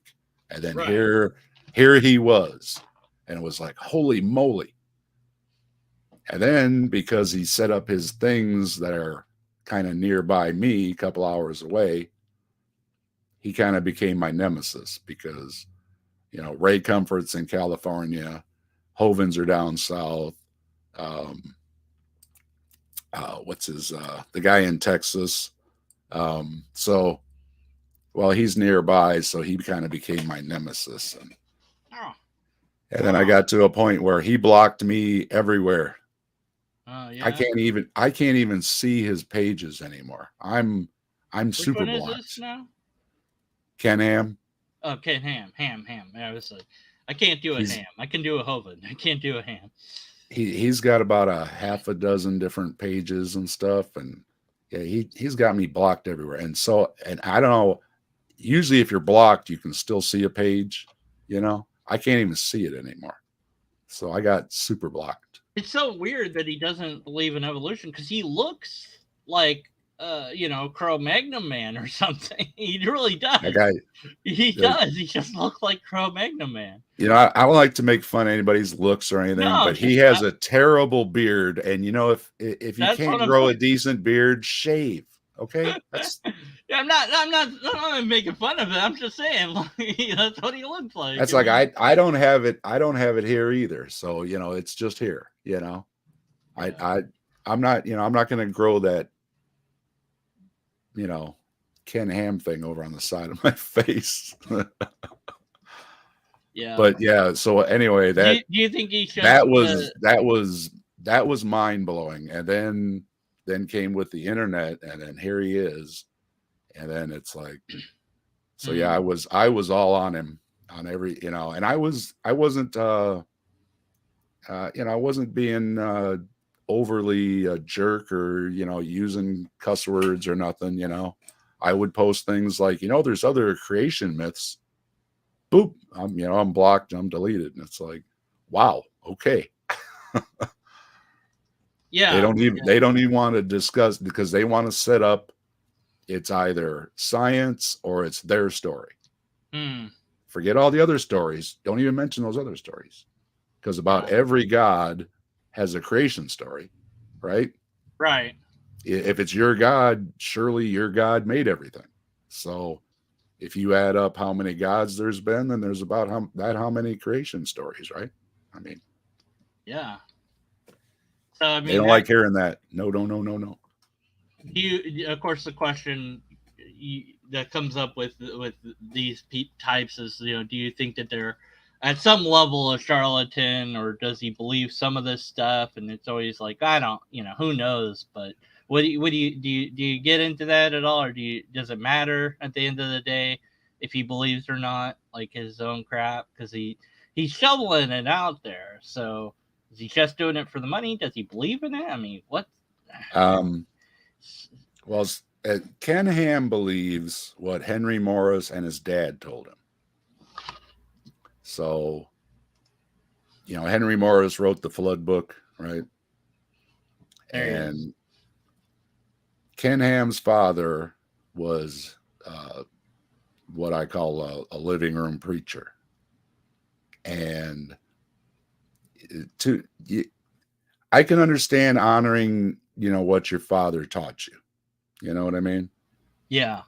And then Right. here he was, and it was like, holy moly. And then because he set up his things that are kind of nearby me, a couple hours away, he kind of became my nemesis because, Ray Comfort's in California, Hovens are down south. The guy in Texas. So, well, he's nearby, so he kind of became my nemesis. And then I got to a point where he blocked me everywhere. Yeah. I can't even see his pages anymore. I'm Which super one is blocked. this now? Ken Ham. Oh, Ken Ham. I was like, I can't do a ham. I can do a Hoven. I can't do a ham. He's got about a half a dozen different pages and stuff, and yeah, he's got me blocked everywhere. And I don't know. Usually, if you're blocked, you can still see a page. I can't even see it anymore. So I got super blocked. It's so weird that he doesn't believe in evolution because he looks like Cro-Magnon Man or something. He really does. That guy, he does. He just looks like Cro-Magnon Man. I don't like to make fun of anybody's looks or anything, but he has a terrible beard. And if you can't grow a decent beard, shave. Okay, I'm not making fun of it. I'm just saying, that's what he looks like. That's like I don't have it. I don't have it here either. So it's just here. I'm not. I'm not going to grow that. Ken Ham thing over on the side of my face. Yeah. But yeah. So anyway, do you think he should? That was mind blowing, and then came with the internet, and then here he is, and then it's like, so yeah, I was all on him on every, and I wasn't being overly a jerk or using cuss words or nothing. I would post things like, there's other creation myths. Boop, I'm blocked, I'm deleted, and it's like, wow, okay. Yeah, they don't even want to discuss because they want to set up it's either science or it's their story. Forget all the other stories. Don't even mention those other stories, because about every god has a creation story, right? Right. If it's your god, surely your god made everything. So if you add up how many gods there's been, then there's about how many creation stories, right? I mean, yeah. So I mean, they don't like hearing that. No. Of course, the question that comes up with these types is, do you think that they're at some level a charlatan, or does he believe some of this stuff? And it's always like, I don't, who knows? But what do you get into that at all, or does it matter at the end of the day if he believes or not, like his own crap? Because he's shoveling it out there. So is he just doing it for the money? Does he believe in it? I mean, what? Well, Ken Ham believes what Henry Morris and his dad told him. So, Henry Morris wrote the Flood book, right? And Ken Ham's father was what I call a living room preacher. And I can understand honoring, what your father taught you. You know what I mean? Yeah.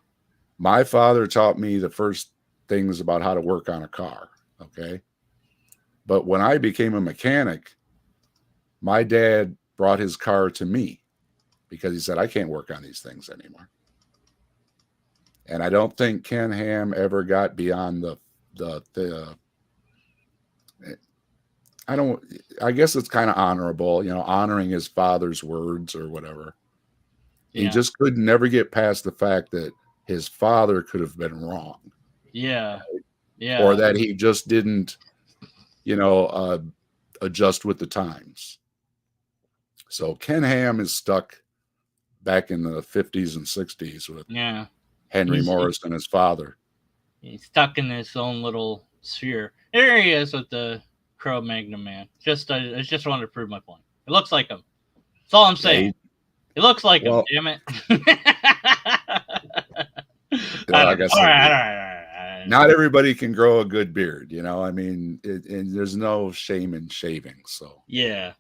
My father taught me the first things about how to work on a car. Okay. But when I became a mechanic, my dad brought his car to me because he said, I can't work on these things anymore. And I don't think Ken Ham ever got beyond I guess it's kind of honorable, honoring his father's words or whatever. Yeah. He just could never get past the fact that his father could have been wrong. Yeah. Yeah. or that he just didn't, adjust with the times. So Ken Ham is stuck back in the 50s and 60s with Yeah. Henry He's- Morris and his father. He's stuck in his own little sphere. There he is with the Cro-Magnon man. I just wanted to prove my point. It looks like him. That's all I'm saying. It looks like him. Damn it. Like I said, all right. not everybody can grow a good beard. I mean, and there's no shame in shaving. So yeah.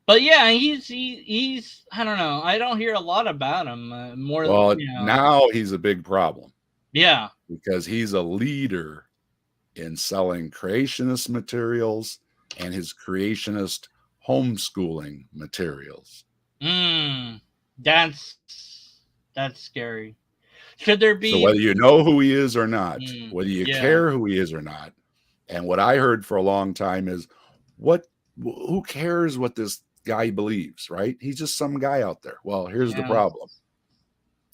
But yeah, he's I don't know. I don't hear a lot about him. More well, than now he's a big problem. Yeah. Because he's a leader in selling creationist materials and his creationist homeschooling materials. That's scary. Should there be? So whether you know who he is or not, whether you care who he is or not, and what I heard for a long time is, who cares what this guy believes, right? He's just some guy out there. Well, here's the problem.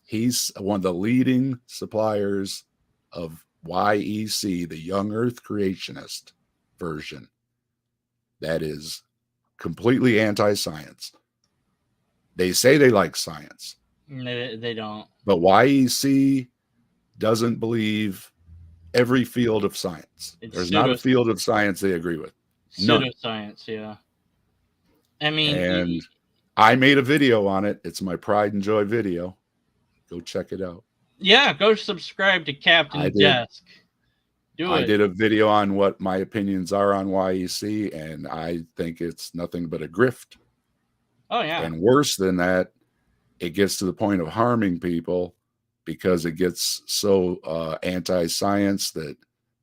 He's one of the leading suppliers of YEC, the Young Earth Creationist version, that is completely anti-science. They say they like science. They don't. But YEC doesn't believe every field of science. There's not a field of science they agree with. Pseudoscience, yeah. I mean, and I made a video on it. It's my Pride and Joy video. Go check it out. Yeah, go subscribe to Captain Desk. I did a video on what my opinions are on YEC, and I think it's nothing but a grift. Oh, yeah. And worse than that, it gets to the point of harming people because it gets so anti-science that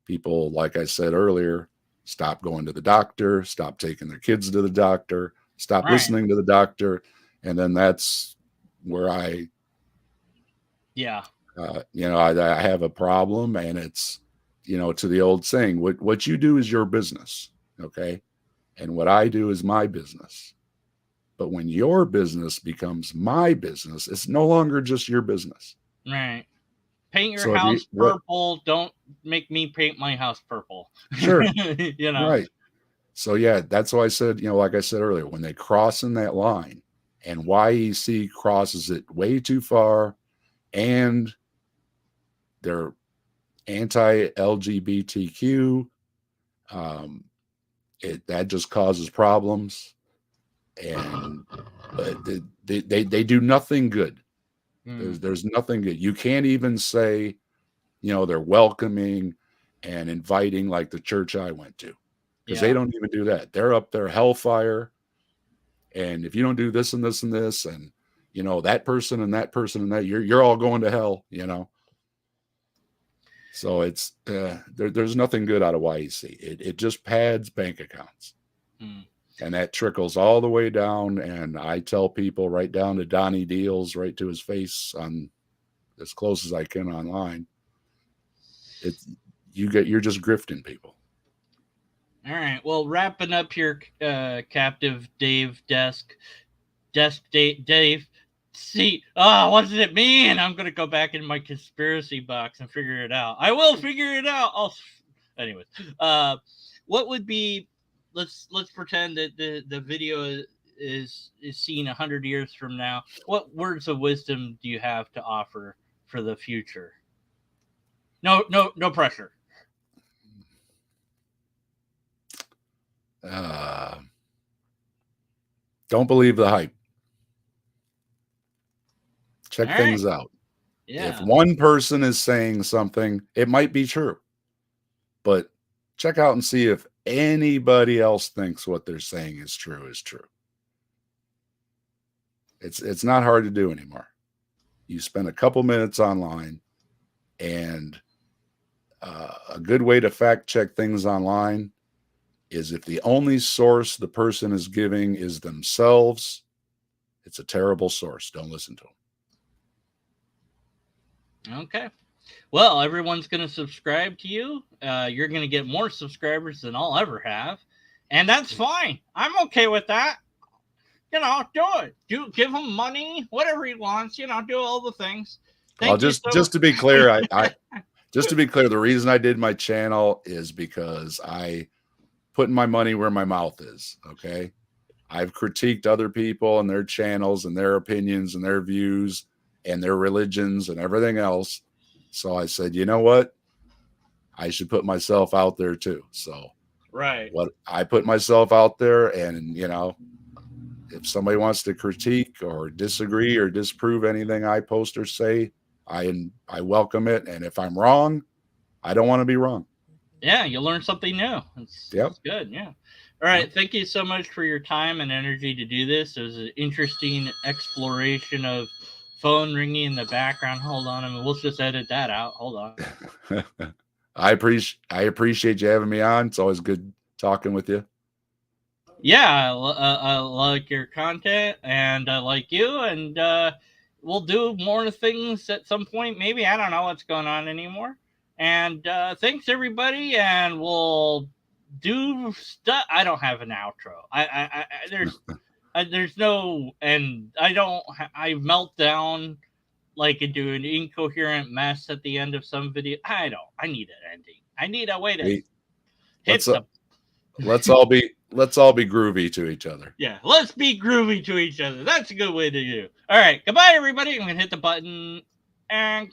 people, like I said earlier, stop going to the doctor, stop taking their kids to the doctor, stop listening to the doctor. And then that's where I have a problem. And it's, to the old saying, what you do is your business. Okay. And what I do is my business. But when your business becomes my business, it's no longer just your business. Right. Paint your house purple. Don't make me paint my house purple. Sure. Right. So, yeah, that's why I said, like I said earlier, when they cross in that line and YEC crosses it way too far and they're anti-LGBTQ, that just causes problems. And they do nothing good. There's nothing good. You can't even say, they're welcoming and inviting like the church I went to, because they don't even do that. They're up there hellfire. And if you don't do this and this and this, and that person and that person and that, you're all going to hell. So it's there's nothing good out of YEC. It just pads bank accounts. And that trickles all the way down. And I tell people right down to Donnie Deals, right to his face, on as close as I can online. You're just grifting people. All right. Well, wrapping up here, Captive Dave Desk Dave. See, what does it mean? I'm gonna go back in my conspiracy box and figure it out. I will figure it out. Anyways, what would be? Let's pretend that the video is seen 100 years from now. What words of wisdom do you have to offer for the future? No pressure. Don't believe the hype. Check things out. Yeah. If one person is saying something, it might be true, but check out and see if anybody else thinks what they're saying is true. It's not hard to do anymore. You spend a couple minutes online, and a good way to fact check things online is if the only source the person is giving is themselves, it's a terrible source. Don't listen to them. Okay. Well, everyone's going to subscribe to you. You're going to get more subscribers than I'll ever have. And that's fine. I'm okay with that. Do it. Give him money, whatever he wants. Do all the things. Well, just to be clear, I just to be clear, the reason I did my channel is because I putting my money where my mouth is. Okay. I've critiqued other people and their channels and their opinions and their views and their religions and everything else. So I said, you know what? I should put myself out there too. So Right. what I put myself out there, and you know, if somebody wants to critique or disagree or disprove anything I post or say, I welcome it. And if I'm wrong, I don't want to be wrong. Yeah, you learn something new. It's good. Yeah. All right. Thank you so much for your time and energy to do this. It was an interesting exploration of phone ringing in the background. Hold on. I mean, we'll just edit that out. Hold on. I appreciate you having me on. It's always good talking with you. Yeah, I like your content, and I like you, and we'll do more things at some point. Maybe I don't know what's going on anymore. And thanks everybody, and we'll do stuff. I don't have an outro. There's no, and I melt down like into an incoherent mess at the end of some video. I need an ending. I need a way to hit some. Let's all be groovy to each other. Yeah, let's be groovy to each other. That's a good way to do. All right, goodbye everybody. I'm gonna hit the button and